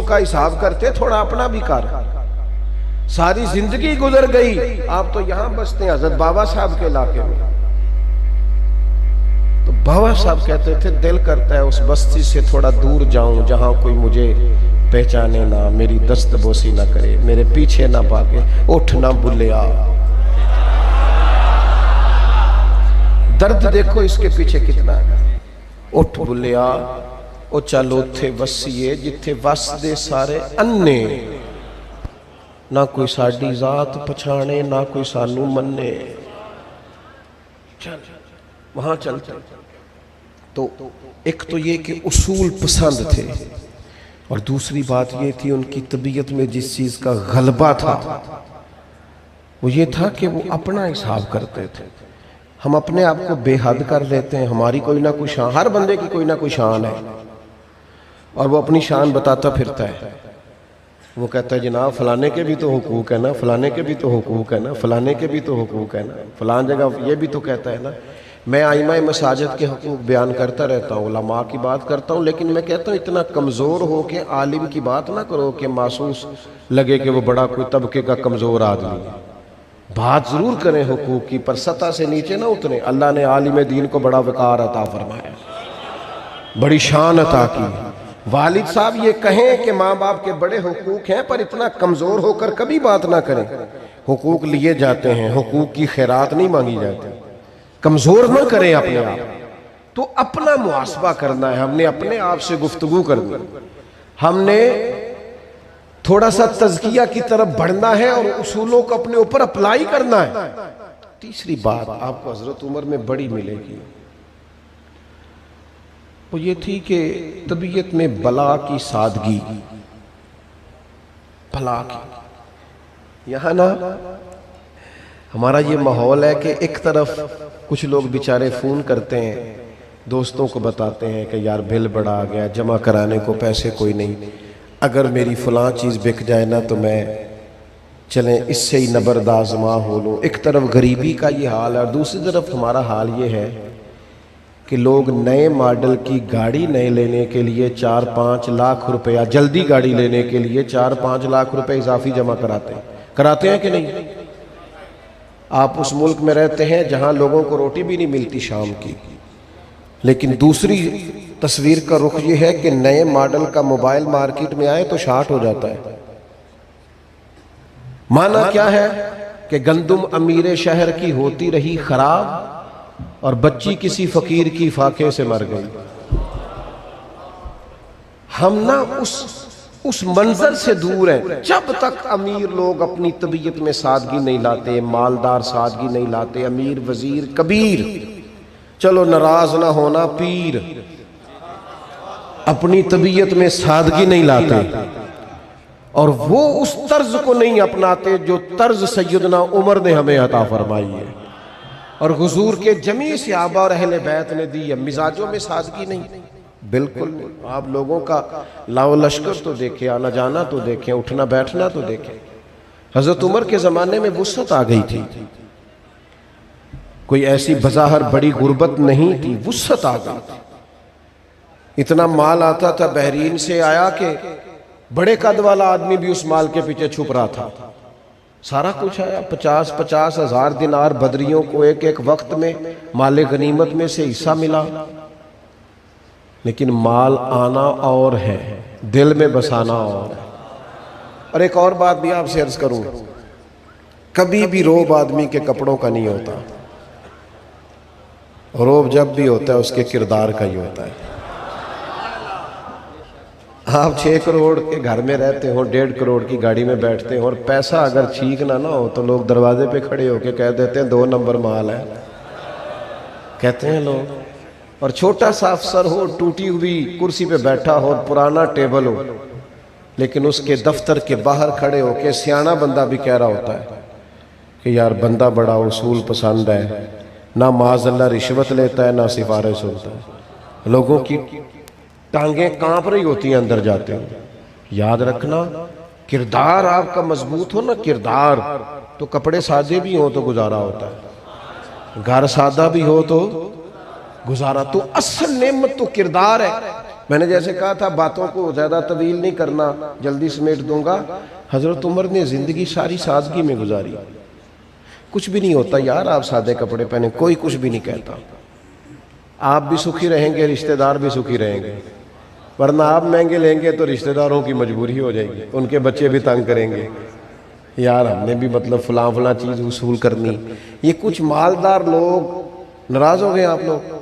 کا حساب کرتے تھوڑا اپنا بھی کر. ساری زندگی گزر گئی, آپ تو یہاں بستے ہیں حضرت بابا صاحب کے علاقے میں. تو بابا صاحب کہتے تھے دل کرتا ہے اس بستی سے تھوڑا دور جاؤں جہاں کوئی مجھے پہچانے نہ, میری دست بوسی نہ کرے, میرے پیچھے نہ بھاگے. اٹھ نہ بھلیا, درد دیکھو اس کے پیچھے کتنا ہے. اٹھ بھلیا او چلو تھے وسیے جتھے وس دے سارے انے, نہ کوئی ساڈی ذات پچھانے نہ کوئی سانو مننے. چل وہاں چلتے. تو ایک تو یہ کہ اصول پسند تھے, اور دوسری بات یہ تھی ان کی طبیعت میں جس چیز کا غلبہ تھا وہ یہ تھا کہ وہ اپنا حساب کرتے تھے. ہم اپنے آپ کو بے حد کر لیتے ہیں, ہماری کوئی نہ کوئی شان, ہر بندے کی کوئی نہ کوئی شان ہے, اور وہ اپنی شان بتاتا پھرتا ہے. وہ کہتا ہے جناب فلانے کے بھی تو حقوق ہے نا, فلانے کے بھی تو حقوق ہے نا, فلانے کے بھی تو حقوق ہے نا, فلان جگہ یہ بھی تو کہتا ہے نا. میں ائمہ مساجد کے حقوق بیان کرتا رہتا ہوں, علماء کی بات کرتا ہوں, لیکن میں کہتا ہوں اتنا کمزور ہو کہ عالم کی بات نہ کرو کہ محسوس لگے کہ وہ بڑا کوئی طبقے کا کمزور آدمی ہے. بات ضرور کریں حقوق کی, پر سطح سے نیچے نہ اتریں. اللہ نے عالم دین کو بڑا وقار عطا فرمایا, بڑی شان عطا کی. والد صاحب یہ کہیں کہ ماں باپ کے بڑے حقوق ہیں, پر اتنا کمزور ہو کر کبھی بات نہ کریں. حقوق لیے جاتے ہیں, حقوق کی خیرات نہیں مانگی جاتی. کمزور نہ کریں اپنے آپ. تو اپنا محاسبہ کرنا ہے, ہم نے اپنے آپ سے گفتگو کرنی, ہم نے تھوڑا سا تزکیہ کی طرف بڑھنا ہے اور اصولوں کو اپنے اوپر اپلائی کرنا ہے. تیسری بات آپ کو حضرت عمر میں بڑی ملے گی, وہ یہ تھی کہ طبیعت میں بلا کی سادگی. بلا کی یہاں نا ہمارا یہ ماحول ہے کہ ایک طرف کچھ لوگ بیچارے فون کرتے ہیں, دوستوں کو بتاتے ہیں کہ یار بل بڑا آ گیا, جمع کرانے کو پیسے کوئی نہیں, اگر میری فلاں چیز بک جائے نا تو میں چلیں اس سے ہی نبردآزما ہو لوں. ایک طرف غریبی کا یہ حال ہے, اور دوسری طرف ہمارا حال یہ ہے کہ لوگ نئے ماڈل کی گاڑی نئے لینے کے لیے 4-5 لاکھ روپیہ, جلدی گاڑی لینے کے لیے 4-5 لاکھ روپے اضافی جمع کراتے ہیں کہ نہیں؟ آپ اس ملک میں رہتے ہیں جہاں لوگوں کو روٹی بھی نہیں ملتی شام کی, لیکن دوسری تصویر کا رخ یہ ہے کہ نئے ماڈل کا موبائل مارکیٹ میں آئے تو شارٹ ہو جاتا ہے. معنی کیا ہے کہ گندم امیر شہر کی ہوتی رہی خراب, اور بچی کسی فقیر کی فاقے سے مر گئی. ہم نا اس منظر سے دور ہیں. جب تک امیر لوگ اپنی طبیعت میں سادگی نہیں لاتے, مالدار سادگی نہیں لاتے, امیر وزیر کبیر, چلو ناراض نہ ہونا پیر, اپنی طبیعت میں سادگی نہیں لاتے اور وہ اس طرز کو نہیں اپناتے جو طرز سیدنا عمر نے ہمیں عطا فرمائی ہے اور حضور کے جمیع صحابہ اور اہل بیت نے دی ہے. مزاجوں میں سادگی نہیں, بالکل نہیں. آپ لوگوں کا لاؤ لشکر تو دیکھیں, آنا جانا تو دیکھیں, اٹھنا بیٹھنا تو دیکھیں. حضرت عمر کے زمانے میں وسعت آ گئی تھی, کوئی ایسی بظاہر بڑی غربت نہیں تھی, وسعت آ گئی تھی. اتنا مال آتا تھا بحرین سے آیا کہ بڑے قد والا آدمی بھی اس مال کے پیچھے چھپ رہا تھا. سارا کچھ آیا, 50 ہزار دینار بدریوں کو ایک ایک وقت میں مال غنیمت میں سے حصہ ملا. لیکن مال آنا اور ہے, دل میں بسانا اور ہے. اور ایک اور بات بھی آپ سے عرض کروں, کبھی بھی روب آدمی کے کپڑوں کا نہیں ہوتا, روب جب بھی ہوتا ہے اس کے کردار کا ہی ہوتا ہے. آپ 6 کروڑ کے گھر میں رہتے ہو, 1.5 کروڑ کی گاڑی میں بیٹھتے ہو, اور پیسہ اگر ٹھیک نہ ہو تو لوگ دروازے پہ کھڑے ہو کے کہہ دیتے ہیں 2 نمبر مال ہے, کہتے ہیں لوگ. اور چھوٹا سا افسر ہو, ٹوٹی ہوئی کرسی پہ بیٹھا ہو, پرانا ٹیبل ہو, لیکن اس کے دفتر کے باہر کھڑے ہو کے سیاںا بندہ بھی کہہ رہا ہوتا ہے کہ یار بندہ بڑا اصول پسند ہے, نہ معاذ اللہ رشوت لیتا ہے نہ سفارش ہوتا ہے. لوگوں کی ٹانگیں کانپ رہی ہوتی ہیں اندر جاتے ہیں. یاد رکھنا, کردار آپ کا مضبوط ہو نا, کردار, تو کپڑے سادے بھی ہوں تو گزارا ہوتا ہے, گھر سادہ بھی ہو تو گزارا. تو اصل نعمت تو کردار ہے. میں نے جیسے کہا تھا باتوں کو زیادہ طویل نہیں کرنا، جلدی سمیٹ دوں گا۔ حضرت عمر نے زندگی ساری سادگی میں گزاری۔ کچھ بھی نہیں ہوتا یار، آپ سادے کپڑے پہنے، کوئی کچھ بھی نہیں کہتا۔ آپ بھی سکھی رہیں گے، رشتہ دار بھی سکھی رہیں گے، ورنہ آپ مہنگے لیں گے تو رشتہ داروں کی مجبوری ہو جائے گی، ان کے بچے بھی تنگ کریں گے، یار ہم نے بھی مطلب فلاں فلاں چیز وصول کرنی۔ یہ کچھ مالدار لوگ، ناراض ہو گئے آپ لوگ،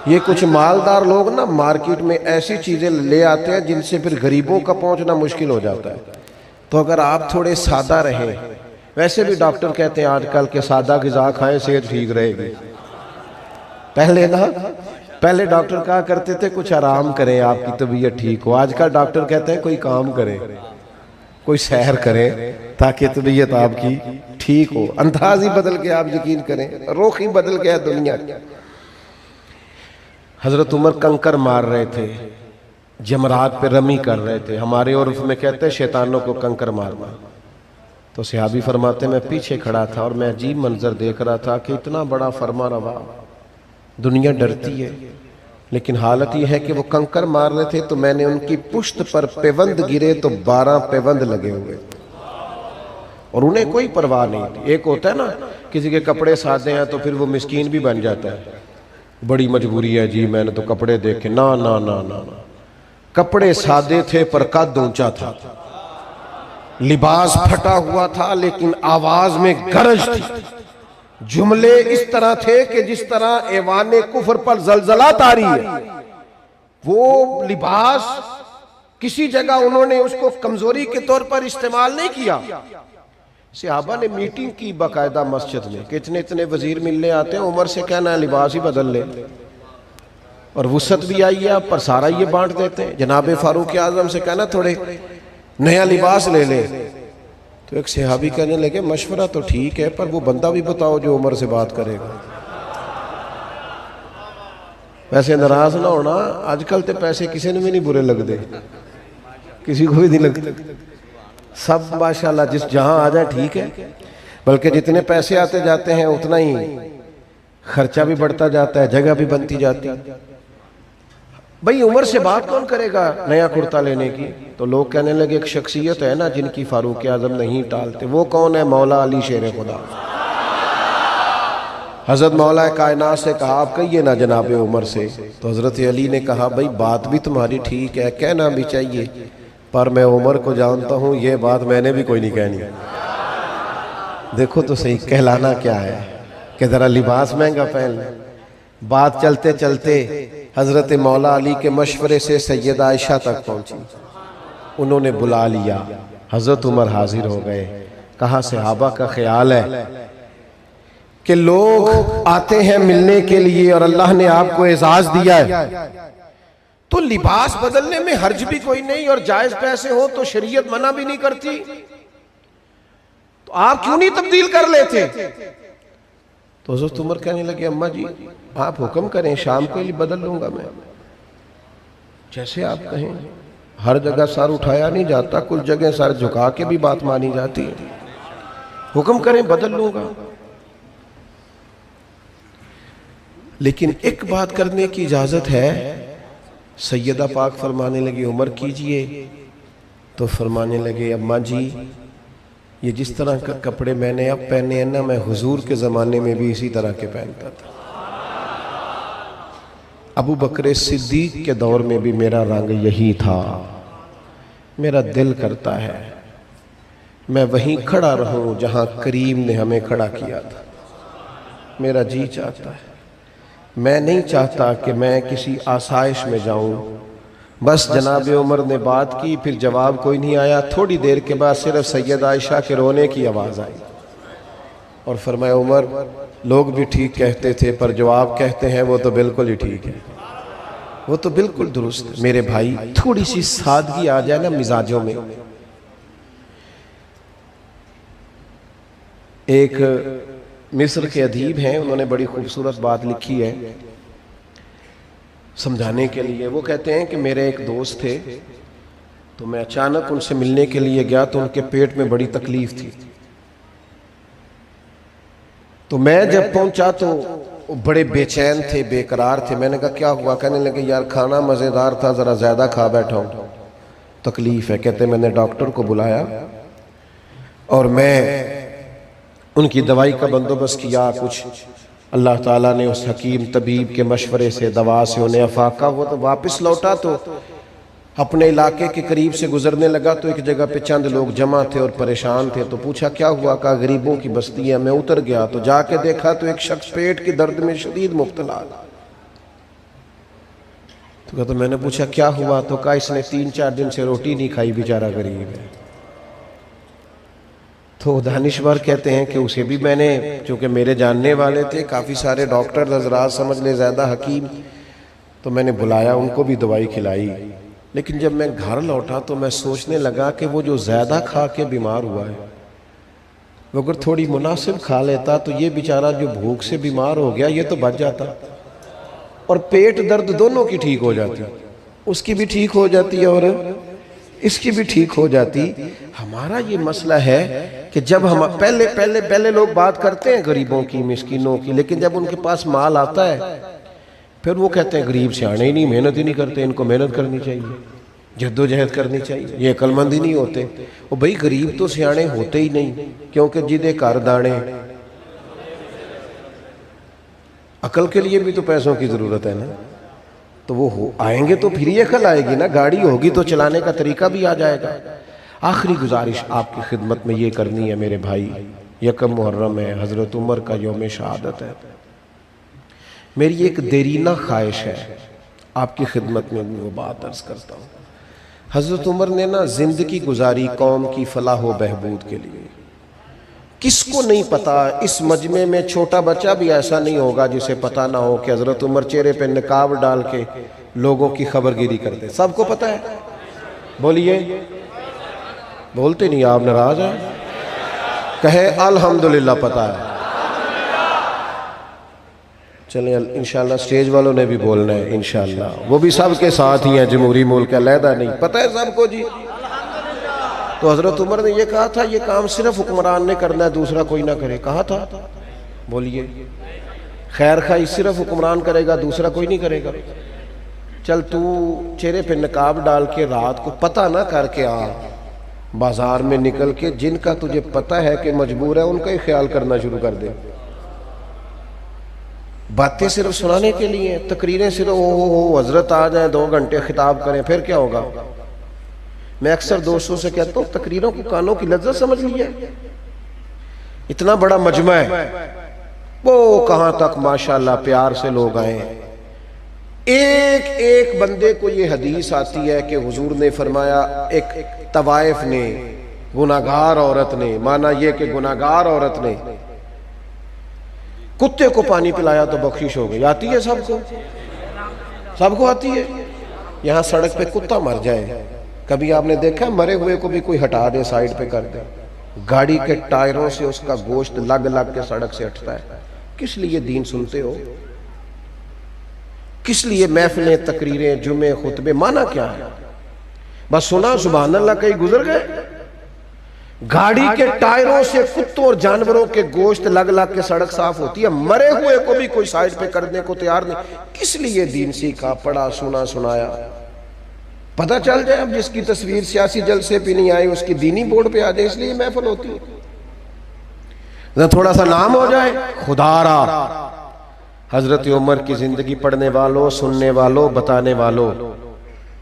یہ کچھ مالدار لوگ نا مارکیٹ میں ایسی چیزیں لے آتے ہیں جن سے پھر غریبوں کا پہنچنا مشکل ہو جاتا ہے۔ تو اگر آپ تھوڑے سادہ رہیں، ویسے بھی ڈاکٹر کہتے ہیں آج کل کہ سادہ غذا کھائیں صحت ٹھیک رہے گی۔ پہلے ڈاکٹر کہا کرتے تھے کچھ آرام کریں آپ کی طبیعت ٹھیک ہو، آج کل ڈاکٹر کہتے ہیں کوئی کام کریں، کوئی سحر کریں تاکہ طبیعت آپ کی ٹھیک ہو۔ انداز ہی بدل گیا، آپ یقین کریں، رخ ہی بدل گیا دنیا کی۔ حضرت عمر کنکر مار رہے تھے، جمرات پہ رمی کر رہے تھے، ہمارے عرف میں کہتے ہیں شیطانوں کو کنکر مارنا۔ تو صحابی فرماتے میں پیچھے کھڑا تھا اور میں عجیب منظر دیکھ رہا تھا کہ اتنا بڑا فرما روا، دنیا ڈرتی ہے، لیکن حالت یہ ہے کہ وہ کنکر مار رہے تھے تو میں نے ان کی پشت پر پیوند گرے تو 12 پیوند لگے ہوئے، اور انہیں کوئی پرواہ نہیں تھی۔ ایک ہوتا ہے نا کسی کے کپڑے سادے ہیں تو پھر وہ مسکین بھی بن جاتا ہے، بڑی مجبوری ہے جی میں نے تو کپڑے دیکھے، نا نا نا نا، کپڑے سادے تھے پر قد اونچا تھا، لباس پھٹا ہوا تھا لیکن آواز میں گرج تھی، جملے اس طرح تھے کہ جس طرح ایوان کفر پر زلزلہ طاری ہے۔ وہ لباس کسی جگہ انہوں نے اس کو کمزوری کے طور پر استعمال نہیں کیا۔ صحابہ نے میٹنگ کی باقاعدہ مسجد میں کہ اتنے وزیر ملنے آتے ہیں، عمر سے کہنا ہے لباس ہی بدل لے، اور وسعت بھی آئی ہے پر سارا یہ بانٹ دیتے ہیں۔ جناب فاروق اعظم سے کہنا تھوڑے نیا لباس لے لے، تو ایک صحابی کہنے لگے مشورہ تو ٹھیک ہے پر وہ بندہ بھی بتاؤ جو عمر سے بات کرے گا۔ ویسے ناراض نہ ہونا، آج کل تے پیسے کسی نے بھی نہیں برے لگ دے، کسی کو بھی نہیں لگتے، سب ماشاءاللہ جس جہاں آ جائے ٹھیک ہے، بلکہ جتنے پیسے آتے جاتے ہیں اتنا ہی خرچہ بھی بڑھتا جاتا ہے، جگہ بھی بنتی جاتی۔ بھئی عمر سے بات کون کرے گا نیا کرتا لینے کی؟ تو لوگ کہنے لگے ایک شخصیت ہے نا جن کی فاروق اعظم نہیں ٹالتے، وہ کون ہے؟ مولا علی شیر خدا۔ حضرت مولا کائنات سے کہا آپ کہیے نا جناب عمر سے، تو حضرت علی نے کہا بھئی بات بھی تمہاری ٹھیک ہے، کہنا بھی چاہیے، پر میں عمر کو جانتا ہوں یہ بات میں نے بھی کوئی نہیں کہنی۔ دیکھو تو صحیح کہلانا کیا ہے کہ ذرا لباس مہنگا پہن لیں۔ بات چلتے چلتے حضرت مولا علی کے مشورے سے سیدہ عائشہ تک پہنچی، انہوں نے بلا لیا، حضرت عمر حاضر ہو گئے، کہا صحابہ کا خیال ہے کہ لوگ آتے ہیں ملنے کے لیے اور اللہ نے آپ کو اعزاز دیا ہے، تو لباس بدلنے میں حرج بھی کوئی نہیں، اور جائز پیسے ہو تو شریعت منع بھی نہیں کرتی، تو آپ کیوں نہیں تبدیل کر لیتے؟ تو حضرت عمر کہنے لگے اماں جی آپ حکم کریں، شام کے لیے بدل لوں گا میں، جیسے آپ کہیں، ہر جگہ سر اٹھایا نہیں جاتا، کچھ جگہ سر جھکا کے بھی بات مانی جاتی ہے، حکم کریں بدل لوں گا۔ لیکن ایک بات کرنے کی اجازت ہے؟ سیدہ پاک فرمانے لگی عمر کیجئے، تو فرمانے لگے اماں جی یہ جس طرح کا کپڑے میں نے اب پہنے ہیں نا، میں حضور کے زمانے میں بھی اسی طرح کے پہنتا تھا، ابو بکر صدیق کے دور میں بھی میرا رنگ یہی تھا، میرا دل کرتا ہے میں وہیں کھڑا رہوں جہاں کریم نے ہمیں کھڑا کیا تھا، میرا جی چاہتا ہے، میں نہیں چاہتا کہ میں کسی آسائش میں جاؤں۔ بس جناب عمر نے بات کی، پھر جواب کوئی نہیں آیا، تھوڑی دیر کے بعد صرف سیدہ عائشہ کے رونے کی آواز آئی، اور فرمایا عمر لوگ بھی ٹھیک کہتے تھے پر جو آپ کہتے ہیں وہ تو بالکل ہی ٹھیک ہے، وہ تو بالکل درست ہے۔ میرے بھائی تھوڑی سی سادگی آ جائے نا مزاجوں میں۔ ایک مصر کے ادیب ہیں، انہوں نے بڑی خوبصورت بات لکھی ہے سمجھانے کے لیے۔ وہ کہتے ہیں کہ میرے ایک دوست تھے، تو میں اچانک ان سے ملنے کے لیے گیا تو ان کے پیٹ میں بڑی تکلیف تھی، تو میں جب پہنچا تو بڑے بے چین تھے، بے قرار تھے. میں نے کہا کیا ہوا؟ کہنے لگے یار کھانا مزیدار تھا، ذرا زیادہ کھا بیٹھا ہوں، تکلیف ہے. کہتے میں نے ڈاکٹر کو بلایا اور میں ان کی دوائی کا بندوبست کیا. کچھ اللہ تعالیٰ نے اس حکیم طبیب کے مشورے سے دوا سے انہیں افاقہ ہوا. تو واپس لوٹا تو اپنے علاقے کے قریب سے گزرنے لگا تو ایک جگہ پہ چند لوگ جمع تھے اور پریشان تھے. تو پوچھا کیا ہوا؟ کہا غریبوں کی بستی ہے. میں اتر گیا تو جا کے دیکھا تو ایک شخص پیٹ کی درد میں شدید مبتلا. تو کہا تو میں نے پوچھا کیا ہوا؟ تو کہا اس نے 3-4 دن سے روٹی نہیں کھائی، بیچارہ غریب ہے. تو دانشور کہتے ہیں کہ اسے بھی میں نے، چونکہ میرے جاننے والے تھے کافی سارے ڈاکٹر حضرات سمجھ لے زیادہ حکیم، تو میں نے بلایا، ان کو بھی دوائی کھلائی. لیکن جب میں گھر لوٹا تو میں سوچنے لگا کہ وہ جو زیادہ کھا کے بیمار ہوا ہے وہ اگر تھوڑی مناسب کھا لیتا تو یہ بیچارہ جو بھوک سے بیمار ہو گیا یہ تو بچ جاتا اور پیٹ درد دونوں کی ٹھیک ہو جاتی، اس کی بھی ٹھیک ہو جاتی اور اس کی بھی ٹھیک ہو جاتی. ہمارا یہ مسئلہ ہے کہ جب ہم پہلے لوگ بات کرتے ہیں غریبوں کی، مسکینوں کی، لیکن جب ان کے پاس مال آتا ہے پھر وہ کہتے ہیں غریب سیانے ہی نہیں، محنت ہی نہیں کرتے، ان کو محنت کرنی چاہیے، جد و جہد کرنی چاہیے، یہ عقل مند ہی نہیں ہوتے. وہ بھئی غریب تو سیانے ہوتے ہی نہیں، کیونکہ جدے کار دانے. عقل کے لیے بھی تو پیسوں کی ضرورت ہے نا، تو وہ آئیں گے تو پھر یہ عقل آئے گی نا، گاڑی ہوگی تو چلانے کا طریقہ بھی آ جائے گا. آخری گزارش آپ کی خدمت میں یہ کرنی ہے میرے بھائی، 1 محرم ہے، حضرت عمر کا یوم شہادت ہے. میری ایک دیرینہ خواہش ہے، آپ کی خدمت میں وہ بات عرض کرتا ہوں. حضرت عمر نے نا زندگی گزاری قوم کی فلاح و بہبود کے لیے. کس کو نہیں پتا، اس مجمع میں چھوٹا بچہ بھی ایسا نہیں ہوگا جسے پتا نہ ہو کہ حضرت عمر چہرے پہ نقاب ڈال کے لوگوں کی خبرگیری کرتے. سب کو پتا ہے؟ بولیے. بولتے نہیں، آپ ناراض ہیں؟ کہیں الحمدللہ پتا ہے. چلیں انشاءاللہ اسٹیج والوں نے بھی بولنا ہے انشاءاللہ، وہ بھی سب کے ساتھ ہی ہیں، جمہوری ملک علیحدہ نہیں، پتہ ہے سب کو جی. تو حضرت عمر نے یہ کہا تھا یہ کام صرف حکمران نے کرنا ہے، دوسرا کوئی نہ کرے. کہا تھا؟ بولیے. خیر خواہی صرف حکمران کرے گا، دوسرا کوئی نہیں کرے گا. چل تو چہرے پہ نقاب ڈال کے رات کو پتہ نہ کر کے آ، بازار میں نکل کے جن کا تجھے پتہ ہے کہ مجبور ہے ان کا ہی خیال کرنا شروع کر دے. باتیں صرف سنانے کے لیے، تقریریں صرف ہو حضرت آ جائیں 2 گھنٹے خطاب کریں، پھر کیا ہوگا؟ میں اکثر دوستوں سے کہتا ہوں تقریروں کی کانوں کی لذت سمجھ لیے. اتنا بڑا مجمع ہے، وہ کہاں تک ماشاءاللہ پیار سے لوگ آئے. ایک بندے کو یہ حدیث آتی ہے کہ حضور نے فرمایا ایک طوائف نے، گناہگار عورت نے، مانا یہ کہ گناہگار عورت نے کتے کو پانی پلایا تو بخشش ہو گئی. آتی ہے سب کو آتی ہے. یہاں سڑک پہ کتا مر جائے، کبھی آپ نے دیکھا مرے ہوئے کو بھی کوئی ہٹا دے، سائیڈ پہ کر دے؟ گاڑی کے ٹائروں سے اس کا گوشت لگ کے سڑک سے ہٹتا ہے. کس لیے دین سنتے ہو؟ کس لیے محفلیں، تقریریں، جمعے، خطبے؟ مانا کیا ہے؟ بس سنا سبحان اللہ کہیں گزر گئے؟ گاڑی کے ٹائروں سے کتوں اور جانوروں کے گوشت لگ کے سڑک صاف ہوتی ہے، مرے ہوئے کو بھی کوئی سائیڈ پہ کرنے کو تیار نہیں. کس لیے دین سیکھا، پڑھا، سنا، سنایا؟ پتہ چل جائے اب جس کی تصویر سیاسی جلسے پہ نہیں آئی اس کی دینی بورڈ پہ آ جائے، اس لیے محفل ہوتی ہے. تھوڑا سا نام ہو جائے خدا را. حضرت عمر کی زندگی پڑھنے والوں، سننے والوں، بتانے والوں،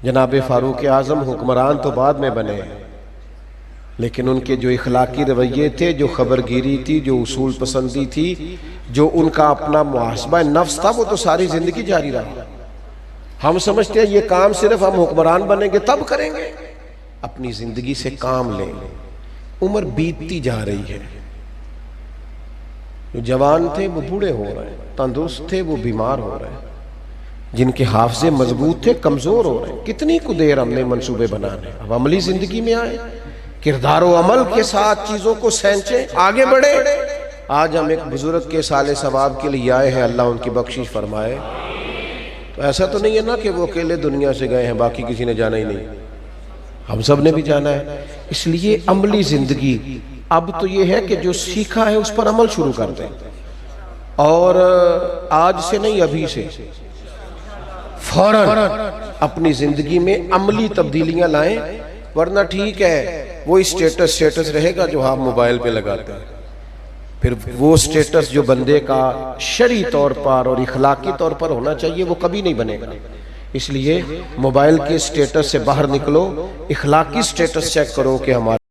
جناب فاروق اعظم حکمران تو بعد میں بنے، لیکن ان کے جو اخلاقی رویے تھے، جو خبرگیری تھی، جو اصول پسندی تھی، جو ان کا اپنا محاسبہ نفس تھا، وہ تو ساری زندگی جاری رہا. ہم سمجھتے ہیں یہ کام صرف ہم حکمران بنیں گے تب کریں گے، اپنی زندگی سے کام لیں. عمر بیتتی جا رہی ہے، جو جوان تھے وہ بوڑھے ہو رہے ہیں، تندرست تھے وہ بیمار ہو رہے ہیں، جن کے حافظے مضبوط تھے کمزور ہو رہے ہیں. کتنی کو دیر ہم نے منصوبے بنانے، اب عملی زندگی میں آئے، کردار و عمل کے ساتھ چیزوں کو سینچیں، آگے بڑھے. آج ہم ایک بزرگ کے سال ثواب کے لیے آئے ہیں، اللہ ان کی بخشش فرمائے. تو ایسا تو نہیں ہے نا کہ وہ اکیلے دنیا سے گئے ہیں، باقی کسی نے جانا ہی نہیں، ہم سب نے بھی جانا ہے. اس لیے عملی زندگی اب تو یہ ہے کہ جو سیکھا ہے اس پر عمل شروع کر دیں. اور آج سے نہیں ابھی سے فوراً اپنی زندگی میں عملی تبدیلیاں لائیں، ورنہ ٹھیک ہے وہی سٹیٹس رہے گا جو آپ موبائل پہ لگاتے ہیں، پھر وہ سٹیٹس جو بندے کا شرعی طور پر اور اخلاقی طور پر ہونا چاہیے وہ کبھی نہیں بنے گا۔ اس لیے موبائل کے سٹیٹس سے باہر نکلو، اخلاقی سٹیٹس چیک کرو کہ ہمارے